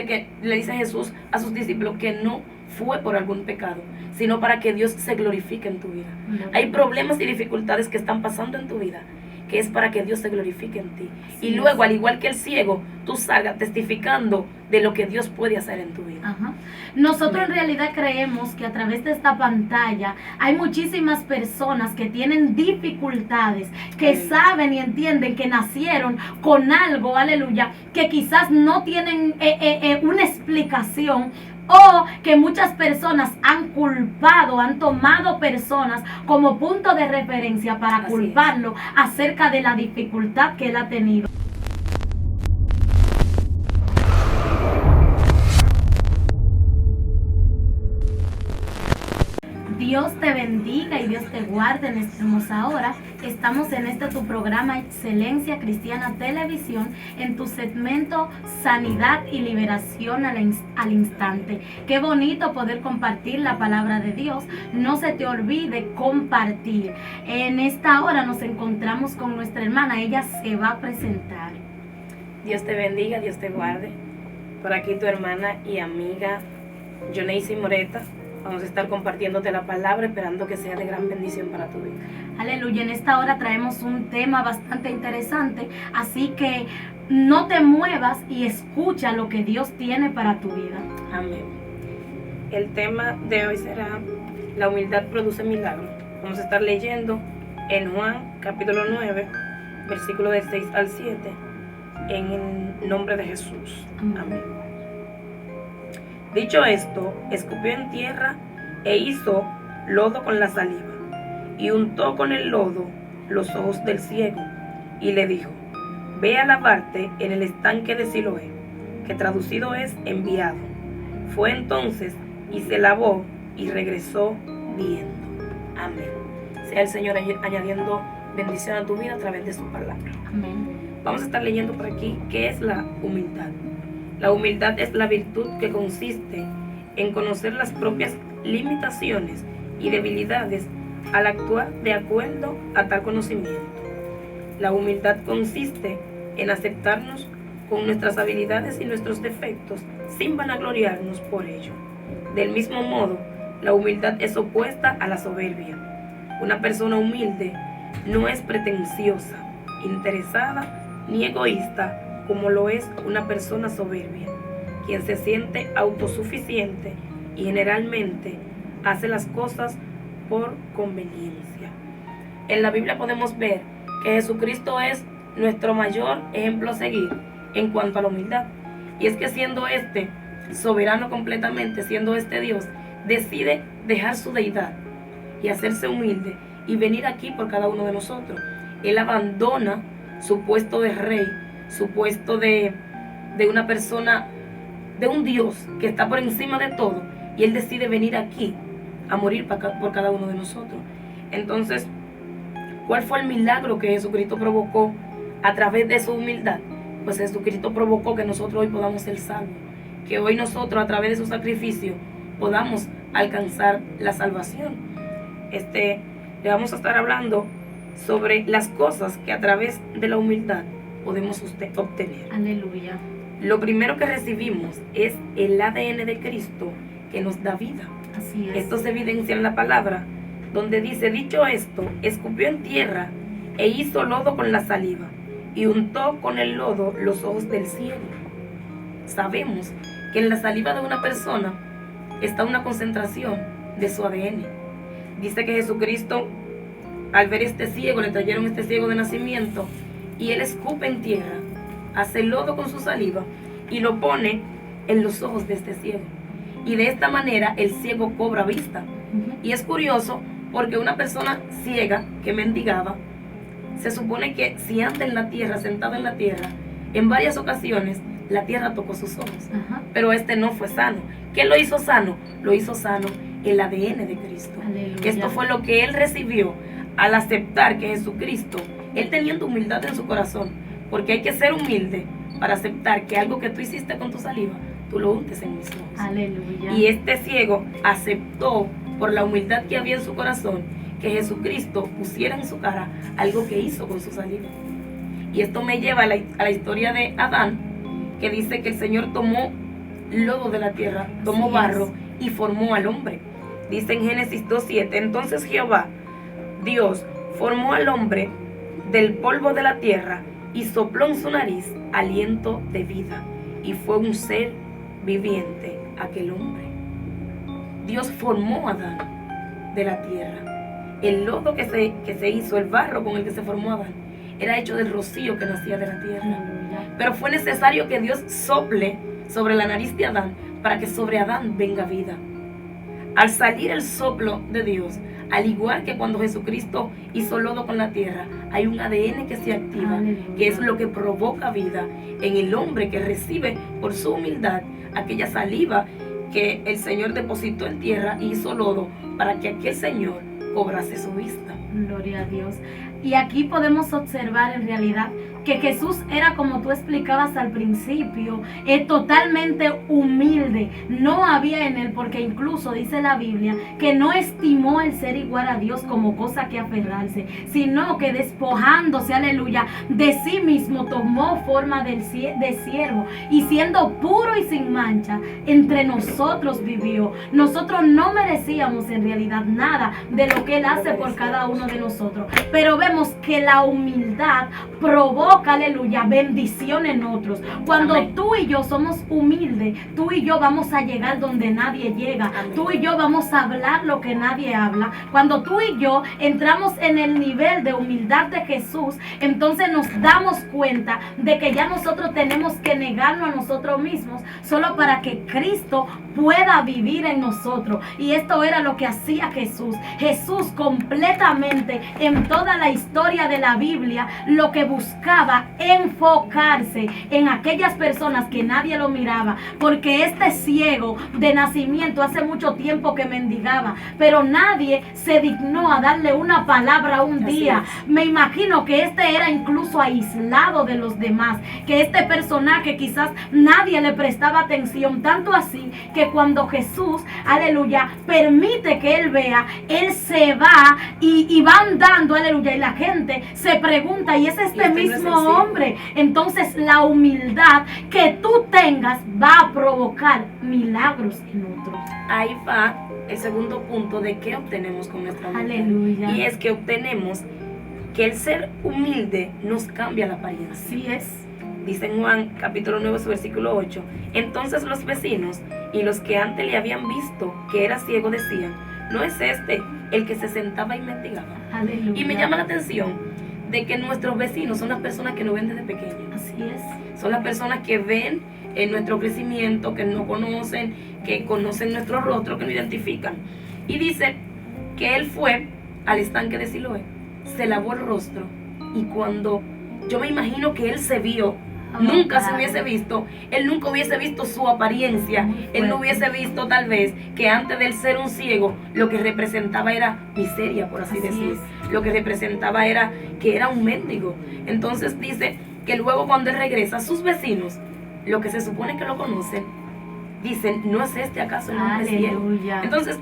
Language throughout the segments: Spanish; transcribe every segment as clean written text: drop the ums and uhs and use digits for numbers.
que le dice Jesús a sus discípulos que no fue por algún pecado, sino para que Dios se glorifique en tu vida. Hay problemas y dificultades que están pasando en tu vida, que es para que Dios se glorifique en ti. Y luego, al igual que el ciego, tú salgas testificando de lo que Dios puede hacer en tu vida. Ajá. Nosotros en realidad creemos que a través de esta pantalla hay muchísimas personas que tienen dificultades, que saben y entienden que nacieron con algo, aleluya, que quizás no tienen una explicación, o que muchas personas han culpado, han tomado personas como punto de referencia para culparlo acerca de la dificultad que él ha tenido. Dios te bendiga y Dios te guarde en esta hermosa hora. Estamos en tu programa Excelencia Cristiana Televisión, en tu segmento Sanidad y Liberación al Instante. Qué bonito poder compartir la palabra de Dios. No se te olvide compartir. En esta hora nos encontramos con nuestra hermana. Ella se va a presentar. Dios te bendiga, Dios te guarde. Por aquí tu hermana y amiga Joneisy Moreta. Vamos a estar compartiéndote la palabra, esperando que sea de gran bendición para tu vida. Aleluya, en esta hora traemos un tema bastante interesante, así que no te muevas y escucha lo que Dios tiene para tu vida. Amén. El tema de hoy será: la humildad produce milagros. Vamos a estar leyendo en Juan capítulo 9, versículo del 6 al 7, en el nombre de Jesús. Amén. Dicho esto, escupió en tierra e hizo lodo con la saliva, y untó con el lodo los ojos del ciego, y le dijo: ve a lavarte en el estanque de Siloé, que traducido es enviado. Fue entonces y se lavó y regresó viendo. Amén. Sea el Señor añadiendo bendición a tu vida a través de su palabra. Amén. Vamos a estar leyendo por aquí qué es la humildad. La humildad es la virtud que consiste en conocer las propias limitaciones y debilidades al actuar de acuerdo a tal conocimiento. La humildad consiste en aceptarnos con nuestras habilidades y nuestros defectos sin vanagloriarnos por ello. Del mismo modo, la humildad es opuesta a la soberbia. Una persona humilde no es pretenciosa, interesada ni egoísta, como lo es una persona soberbia, quien se siente autosuficiente y generalmente hace las cosas por conveniencia. En la Biblia podemos ver que Jesucristo es nuestro mayor ejemplo a seguir en cuanto a la humildad. Y es que siendo soberano completamente, siendo Dios, decide dejar su deidad y hacerse humilde y venir aquí por cada uno de nosotros. Él abandona su puesto de rey, su puesto de una persona, de un Dios que está por encima de todo, y Él decide venir aquí a morir por cada uno de nosotros. Entonces, ¿cuál fue el milagro que Jesucristo provocó a través de su humildad? Pues Jesucristo provocó que nosotros hoy podamos ser salvos, que hoy nosotros a través de su sacrificio podamos alcanzar la salvación. Le vamos a estar hablando sobre las cosas que a través de la humildad podemos obtener. Aleluya. Lo primero que recibimos es el ADN de Cristo, que nos da vida. Así es. Esto se evidencia en la palabra, donde dice: dicho esto, escupió en tierra e hizo lodo con la saliva, y untó con el lodo los ojos del ciego. Sabemos que en la saliva de una persona está una concentración de su ADN. Dice que Jesucristo, al ver ciego, le trajeron ciego de nacimiento, y él escupe en tierra, hace lodo con su saliva y lo pone en los ojos de ciego. Y de esta manera el ciego cobra vista. Y es curioso porque una persona ciega que mendigaba, se supone que si anda en la tierra, sentado en la tierra, en varias ocasiones la tierra tocó sus ojos. Pero no fue sano. ¿Qué lo hizo sano? Lo hizo sano el ADN de Cristo. Aleluya. Esto fue lo que él recibió al aceptar que Jesucristo, él teniendo humildad en su corazón, porque hay que ser humilde para aceptar que algo que tú hiciste con tu saliva, tú lo untes en mis ojos. Aleluya. Y ciego aceptó, por la humildad que había en su corazón, que Jesucristo pusiera en su cara algo que hizo con su saliva. Y esto me lleva a la historia de Adán, que dice que el Señor tomó lodo de la tierra, tomó Así barro y formó al hombre. Dice en Génesis 2:7, entonces Jehová, Dios, formó al hombre del polvo de la tierra y sopló en su nariz aliento de vida, y fue un ser viviente aquel hombre. Dios formó a Adán de la tierra. El lodo que se hizo, el barro con el que se formó Adán, era hecho del rocío que nacía de la tierra. Aleluya. Pero fue necesario que Dios sople sobre la nariz de Adán para que sobre Adán venga vida. Al salir el soplo de Dios, al igual que cuando Jesucristo hizo lodo con la tierra, hay un ADN que se activa, Aleluya. que es lo que provoca vida en el hombre que recibe por su humildad aquella saliva que el Señor depositó en tierra y hizo lodo para que aquel Señor cobrase su vista. Gloria a Dios. Y aquí podemos observar en realidad que Jesús era, como tú explicabas al principio, totalmente humilde. No había en él, porque incluso dice la Biblia que no estimó el ser igual a Dios como cosa que aferrarse, sino que despojándose, aleluya, de sí mismo tomó forma de siervo, y siendo puro y sin mancha, entre nosotros vivió. Nosotros no merecíamos en realidad nada de lo que él hace por cada uno de nosotros, pero vemos que la humildad provoca, aleluya, bendición en otros. Cuando Amén. Tú y yo somos humildes, tú y yo vamos a llegar donde nadie llega. Amén. Tú y yo vamos a hablar lo que nadie habla. Cuando tú y yo entramos en el nivel de humildad de Jesús, entonces nos damos cuenta de que ya nosotros tenemos que negarnos a nosotros mismos solo para que Cristo pueda vivir en nosotros. Y esto era lo que hacía Jesús. Jesús completamente en toda la historia de la Biblia lo que buscaba enfocarse en aquellas personas que nadie lo miraba, porque este ciego de nacimiento hace mucho tiempo que mendigaba, pero nadie se dignó a darle una palabra un Así día. es. Me imagino que este era incluso aislado de los demás, que este personaje quizás nadie le prestaba atención, tanto así que cuando Jesús, aleluya, permite que él vea, él se va y va andando, aleluya, y la gente se pregunta, ¿y es este no es mismo el ciego? hombre? Entonces la humildad que tú tengas va a provocar milagros en otros. Ahí va el segundo punto de qué obtenemos con nuestra humildad. Aleluya. Y es que obtenemos que el ser humilde nos cambia la apariencia. Así es. Dice en Juan capítulo 9, su versículo 8. Entonces los vecinos y los que antes le habían visto que era ciego decían, ¿no es este el que se sentaba y mendigaba? Aleluya. Y me llama la atención de que nuestros vecinos son las personas que nos ven desde pequeños. Así es. Son las personas que ven nuestro crecimiento, que nos conocen, que conocen nuestro rostro, que nos identifican. Y dice que él fue al estanque de Siloé, se lavó el rostro, y cuando yo me imagino que él se vio, nunca se hubiese visto, él nunca hubiese visto su apariencia, él no hubiese visto tal vez que antes de él ser un ciego, lo que representaba era miseria, por así decir. Lo que representaba era que era un mendigo. Entonces dice que luego cuando él regresa, sus vecinos, lo que se supone que lo conocen, dicen, ¿no es este acaso el hombre ciego? Aleluya. Entonces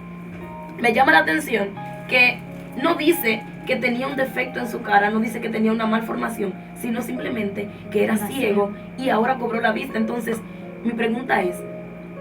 me llama la atención que no dice que tenía un defecto en su cara, no dice que tenía una malformación, sino simplemente que era ciego y ahora cobró la vista. Entonces mi pregunta es,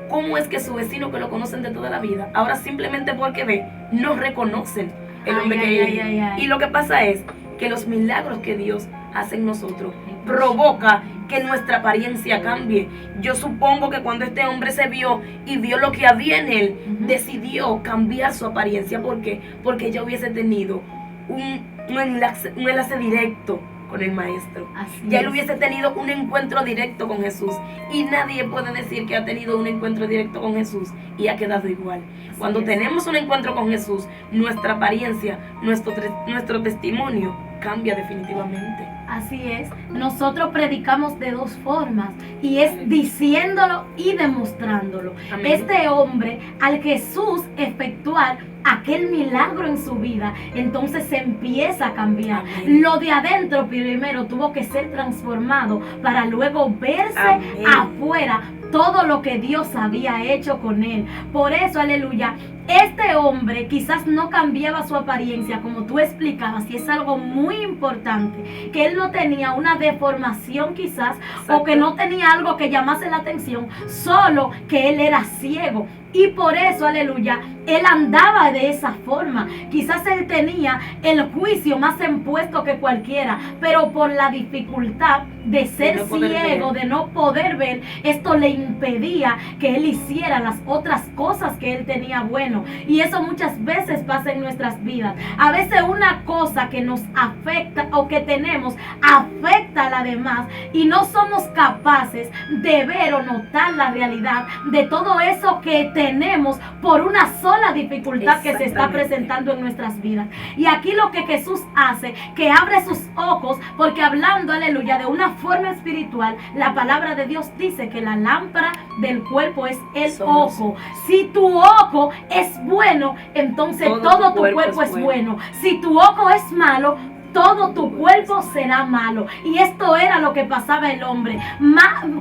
¿cómo es que su vecino, que lo conocen de toda la vida, ahora simplemente porque ve, no reconocen el hombre que es? Y lo que pasa es que los milagros que Dios hace en nosotros provoca que nuestra apariencia cambie. Yo supongo que cuando este hombre se vio y vio lo que había en él, decidió cambiar su apariencia. ¿Por qué? Porque ya hubiese tenido un enlace directo con el maestro. Ya él hubiese tenido un encuentro directo con Jesús, y nadie puede decir que ha tenido un encuentro directo con Jesús y ha quedado igual. Cuando tenemos un encuentro con Jesús, nuestra apariencia, nuestro testimonio cambia definitivamente. Así es, nosotros predicamos de dos formas, y es diciéndolo y demostrándolo. Amén. Este hombre, al Jesús efectuar aquel milagro en su vida, entonces se empieza a cambiar. Amén. Lo de adentro primero tuvo que ser transformado para luego verse Amén. afuera todo lo que Dios había hecho con él. Por eso, aleluya, este hombre quizás no cambiaba su apariencia, como tú explicabas, y es algo muy importante, que él no tenía una deformación quizás, o que no tenía algo que llamase la atención, solo que él era ciego. Y por eso, aleluya, él andaba de esa forma. Quizás él tenía el juicio más impuesto que cualquiera, pero por la dificultad de ser ciego, de no poder ver, esto le impedía que él hiciera las otras cosas que él tenía bueno. Y eso muchas veces pasa en nuestras vidas. A veces una cosa que nos afecta o que tenemos afecta a la demás y no somos capaces de ver o notar la realidad de todo eso que tenemos por una sola dificultad que se está presentando en nuestras vidas. Y aquí lo que Jesús hace, que abre sus ojos, porque hablando, aleluya, de una forma espiritual, la palabra de Dios dice que la lámpara del cuerpo es el ojo. Si tu ojo es bueno, entonces todo tu cuerpo es bueno. Si tu ojo es malo, todo tu cuerpo será malo. Y esto era lo que pasaba el hombre,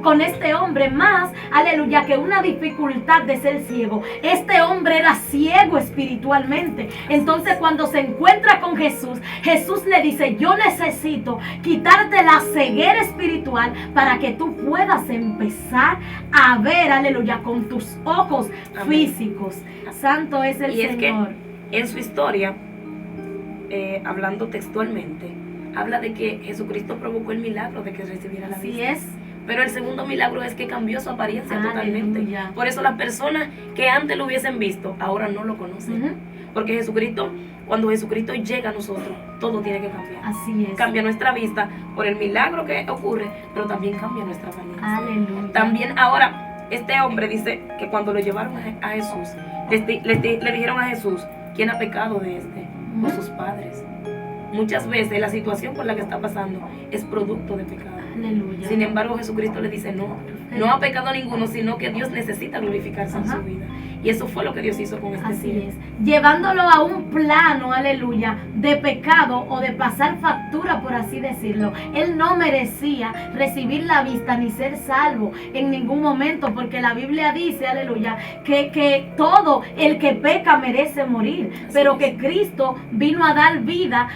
con este hombre, más, aleluya, que una dificultad de ser ciego. Este hombre era ciego espiritualmente. Entonces cuando se encuentra con Jesús, Jesús le dice: yo necesito quitarte la ceguera espiritual para que tú puedas empezar a ver, aleluya, con tus ojos físicos. Santo es el Señor. Que en su historia, hablando textualmente, habla de que Jesucristo provocó el milagro de que recibiera la vista. Así es. Pero el segundo milagro es que cambió su apariencia totalmente. Por eso las personas que antes lo hubiesen visto, ahora no lo conocen. Porque Jesucristo, cuando Jesucristo llega a nosotros, todo tiene que cambiar. Así es. Cambia nuestra vista por el milagro que ocurre, pero también cambia nuestra apariencia. Aleluya. También ahora, este hombre dice que cuando lo llevaron a Jesús, le dijeron a Jesús: ¿quién ha pecado de este? O sus padres. Muchas veces la situación por la que está pasando es producto de pecado. Aleluya. Sin embargo, Jesucristo le dice: no ha pecado ninguno, sino que Dios necesita glorificarse en su vida. Y eso fue lo que Dios hizo con este ciego. Así es. Llevándolo a un plano, aleluya, de pecado o de pasar factura, por así decirlo. Él no merecía recibir la vista ni ser salvo en ningún momento, porque la Biblia dice, aleluya, que todo el que peca merece morir. Pero que Cristo vino a dar vida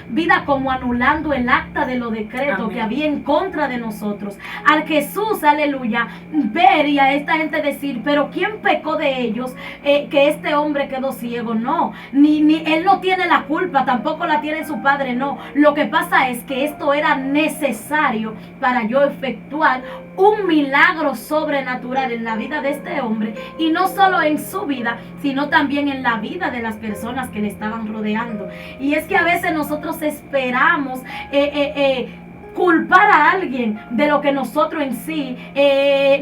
como anulando el acta de los decretos que había en contra de nosotros. Al Jesús, aleluya, ver y a esta gente decir: pero ¿quién pecó de ellos? Que este hombre quedó ciego. No, ni él no tiene la culpa, tampoco la tiene su padre, no. Lo que pasa es que esto era necesario para yo efectuar un milagro sobrenatural en la vida de este hombre, y no solo en su vida, sino también en la vida de las personas que le estaban rodeando. Y es que a veces nosotros esperamos culpar a alguien de lo que nosotros en sí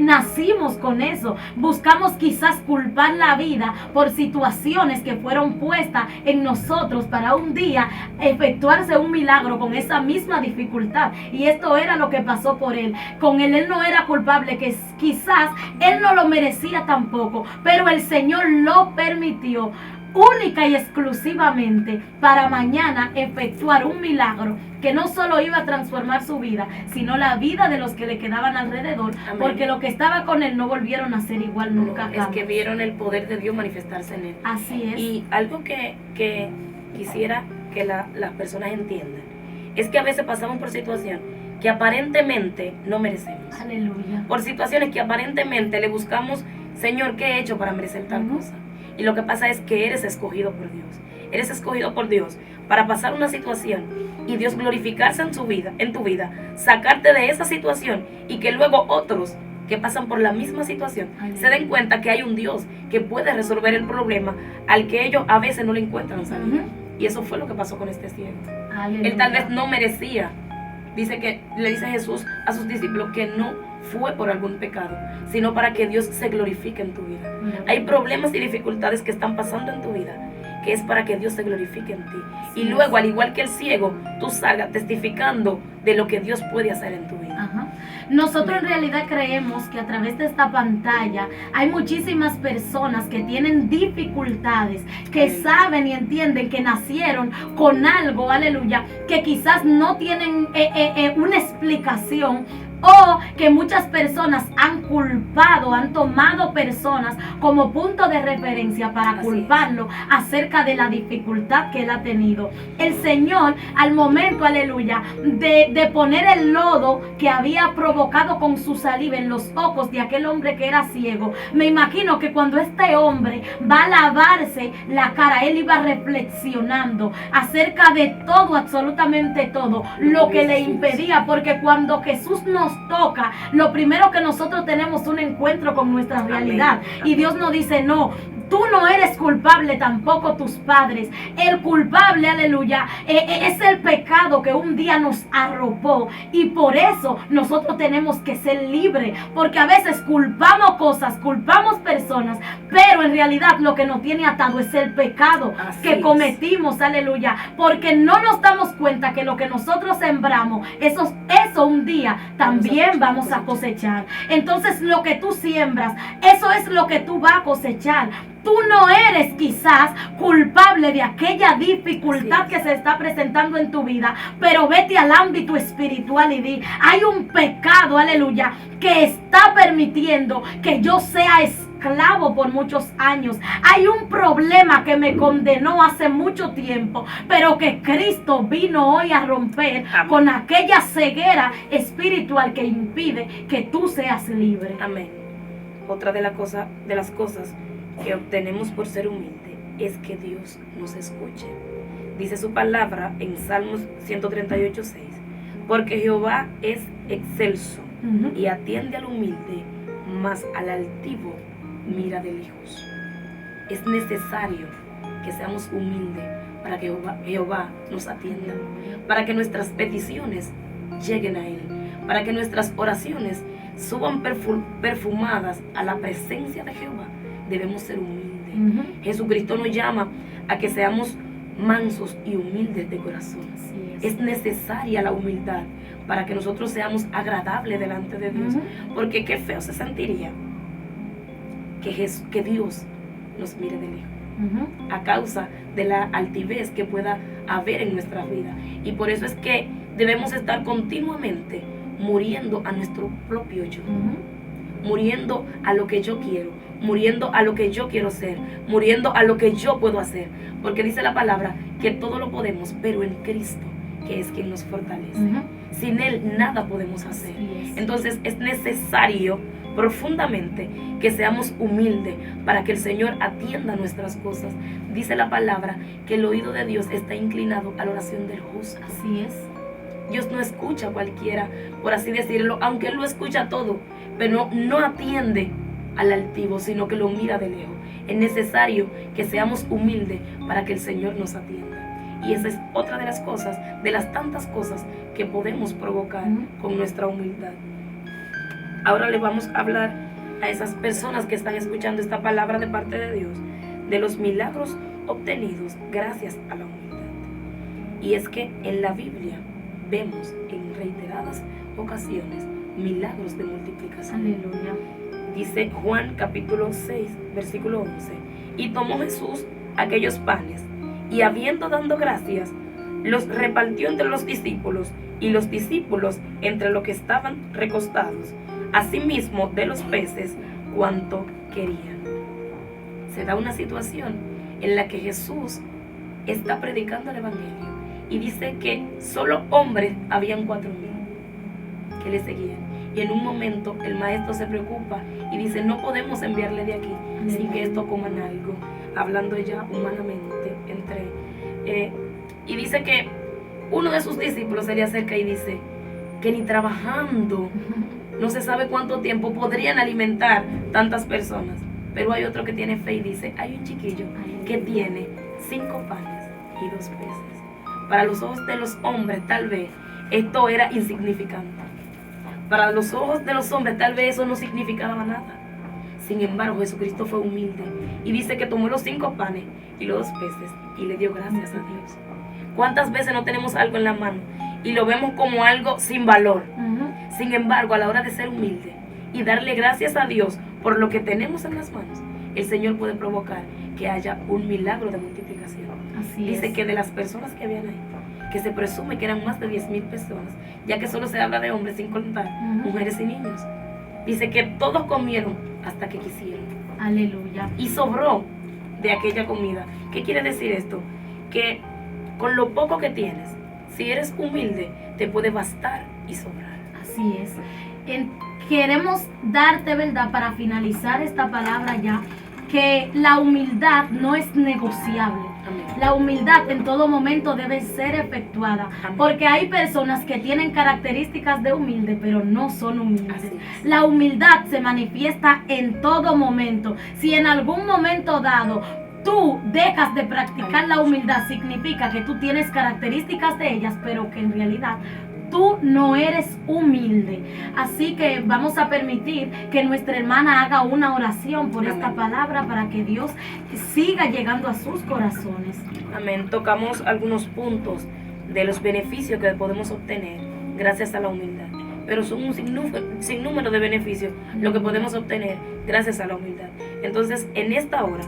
nacimos con eso. Buscamos quizás culpar la vida por situaciones que fueron puestas en nosotros para un día efectuarse un milagro con esa misma dificultad. Y esto era lo que pasó por él. Con él no era culpable, que quizás él no lo merecía tampoco, pero el Señor lo permitió única y exclusivamente para mañana efectuar un milagro que no solo iba a transformar su vida, sino la vida de los que le quedaban alrededor. Amén. Porque lo que estaba con él no volvieron a ser igual nunca. Es que vieron el poder de Dios manifestarse en él. Así es. Y algo que quisiera que las personas entiendan es que a veces pasamos por situaciones que aparentemente no merecemos. Aleluya. Por situaciones que aparentemente le buscamos: Señor, ¿qué he hecho para merecer tal cosa? Y lo que pasa es que eres escogido por Dios. Eres escogido por Dios para pasar una situación y Dios glorificarse en tu vida, sacarte de esa situación, y que luego otros que pasan por la misma situación se den cuenta que hay un Dios que puede resolver el problema al que ellos a veces no le encuentran salida. Y eso fue lo que pasó con este ciego. Él tal vez no merecía. Dice que le dice Jesús a sus discípulos que no fue por algún pecado, sino para que Dios se glorifique en tu vida. Hay problemas y dificultades que están pasando en tu vida, que es para que Dios se glorifique en ti. Y luego, al igual que el ciego, tú salgas testificando de lo que Dios puede hacer en tu vida. Nosotros en realidad creemos que a través de esta pantalla hay muchísimas personas que tienen dificultades, que saben y entienden que nacieron con algo, aleluya, que quizás no tienen una explicación, O que muchas personas han culpado, han tomado personas como punto de referencia para culparlo acerca de la dificultad que él ha tenido. El Señor, al momento, aleluya, de poner el lodo que había provocado con su saliva en los ojos de aquel hombre que era ciego, me imagino que cuando este hombre va a lavarse la cara, él iba reflexionando acerca de todo, absolutamente todo, lo que le impedía, porque cuando Jesús nos toca, lo primero que nosotros tenemos es un encuentro con nuestra realidad. Y Dios nos dice, no, tú no eres culpable, tampoco tus padres. El culpable, aleluya, es el pecado que un día nos arropó. Y por eso nosotros tenemos que ser libres. Porque a veces culpamos cosas, culpamos personas, pero en realidad lo que nos tiene atado es el pecado que cometimos, aleluya. Porque no nos damos cuenta que lo que nosotros sembramos, eso un día también vamos a cosechar. Entonces lo que tú siembras, eso es lo que tú vas a cosechar. Tú no eres quizás culpable de aquella dificultad que se está presentando en tu vida, pero vete al ámbito espiritual y di, hay un pecado, aleluya, que está permitiendo que yo sea esclavo por muchos años. Hay un problema que me condenó hace mucho tiempo, pero que Cristo vino hoy a romper con aquella ceguera espiritual que impide que tú seas libre. Amén. Otra de las cosas que obtenemos por ser humilde es que Dios nos escuche. Dice su palabra en Salmos 138:6, porque Jehová es excelso y atiende al humilde, mas al altivo mira de lejos. Es necesario que seamos humildes para que Jehová nos atienda, para que nuestras peticiones lleguen a Él, para que nuestras oraciones suban perfumadas a la presencia de Jehová. Debemos ser humildes. Jesucristo nos llama a que seamos mansos y humildes de corazón. Es necesaria la humildad para que nosotros seamos agradables delante de Dios. Porque qué feo se sentiría que Dios nos mire de lejos, a causa de la altivez que pueda haber en nuestra vida. Y por eso es que debemos estar continuamente muriendo a nuestro propio yo, muriendo a lo que yo quiero, muriendo a lo que yo quiero ser, muriendo a lo que yo puedo hacer, porque dice la palabra que todo lo podemos, pero en Cristo, que es quien nos fortalece. Sin Él nada podemos hacer. Entonces es necesario profundamente que seamos humildes para que el Señor atienda nuestras cosas. Dice la palabra que el oído de Dios está inclinado a la oración del justo. Así es. Dios no escucha a cualquiera, por así decirlo, aunque Él lo escucha todo, pero no atiende al altivo, sino que lo mira de lejos. Es necesario que seamos humildes para que el Señor nos atienda. Y esa es otra de las cosas, de las tantas cosas que podemos provocar con nuestra humildad. Ahora le vamos a hablar a esas personas que están escuchando esta palabra de parte de Dios, de los milagros obtenidos gracias a la humildad. Y es que en la Biblia vemos en reiteradas ocasiones milagros de multiplicación. Aleluya. Dice Juan capítulo 6, versículo 11. Y tomó Jesús aquellos panes, y habiendo dado gracias, los repartió entre los discípulos, y los discípulos entre los que estaban recostados, asimismo de los peces cuanto querían. Se da una situación en la que Jesús está predicando el evangelio y dice que solo hombres habían 4,000 que le seguían. Y en un momento el maestro se preocupa y dice, no podemos enviarle de aquí sin que esto coman algo, hablando ya humanamente y dice que uno de sus discípulos se le acerca y dice que ni trabajando, no se sabe cuánto tiempo podrían alimentar tantas personas. Pero hay otro que tiene fe y dice, hay un chiquillo que tiene 5 panes y 2 peces. Para los ojos de los hombres tal vez esto era insignificante. Para los ojos de los hombres tal vez eso no significaba nada. Sin embargo, Jesucristo fue humilde y dice que tomó los 5 panes y los 2 peces y le dio gracias a Dios. ¿Cuántas veces no tenemos algo en la mano y lo vemos como algo sin valor? Sin embargo, a la hora de ser humilde y darle gracias a Dios por lo que tenemos en las manos, el Señor puede provocar que haya un milagro de multiplicación. Dice que de las personas que habían ahí, que se presume que eran más de 10,000 personas, ya que solo se habla de hombres sin contar mujeres y niños. Dice que todos comieron hasta que quisieron. Aleluya. Y sobró de aquella comida. ¿Qué quiere decir esto? Que con lo poco que tienes, si eres humilde, te puede bastar y sobrar. Así es. Queremos darte, ¿verdad?, para finalizar esta palabra ya, que la humildad no es negociable. Amén. La humildad en todo momento debe ser efectuada. Amén. Porque hay personas que tienen características de humilde, pero no son humildes. Así es. La humildad se manifiesta en todo momento. Si en algún momento dado tú dejas de practicar la humildad, significa que tú tienes características de ellas, pero que en realidad tú no eres humilde. Así que vamos a permitir que nuestra hermana haga una oración por esta palabra para que Dios siga llegando a sus corazones. Amén. Tocamos algunos puntos de los beneficios que podemos obtener gracias a la humildad. Pero son un sinnúmero de beneficios lo que podemos obtener gracias a la humildad. Entonces, en esta hora,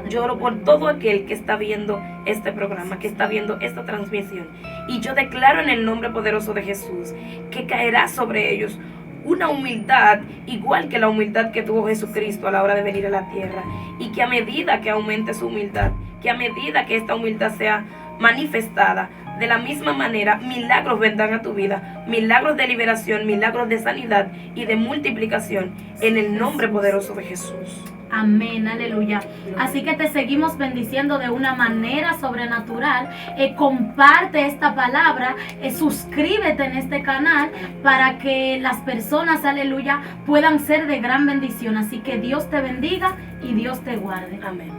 yo oro por todo aquel que está viendo este programa, que está viendo esta transmisión. Y yo declaro en el nombre poderoso de Jesús que caerá sobre ellos una humildad igual que la humildad que tuvo Jesucristo a la hora de venir a la tierra. Y que a medida que aumente su humildad, que a medida que esta humildad sea manifestada, de la misma manera, milagros vendrán a tu vida, milagros de liberación, milagros de sanidad y de multiplicación en el nombre poderoso de Jesús. Amén, aleluya. Así que te seguimos bendiciendo de una manera sobrenatural. Comparte esta palabra, suscríbete en este canal para que las personas, aleluya, puedan ser de gran bendición. Así que Dios te bendiga y Dios te guarde. Amén.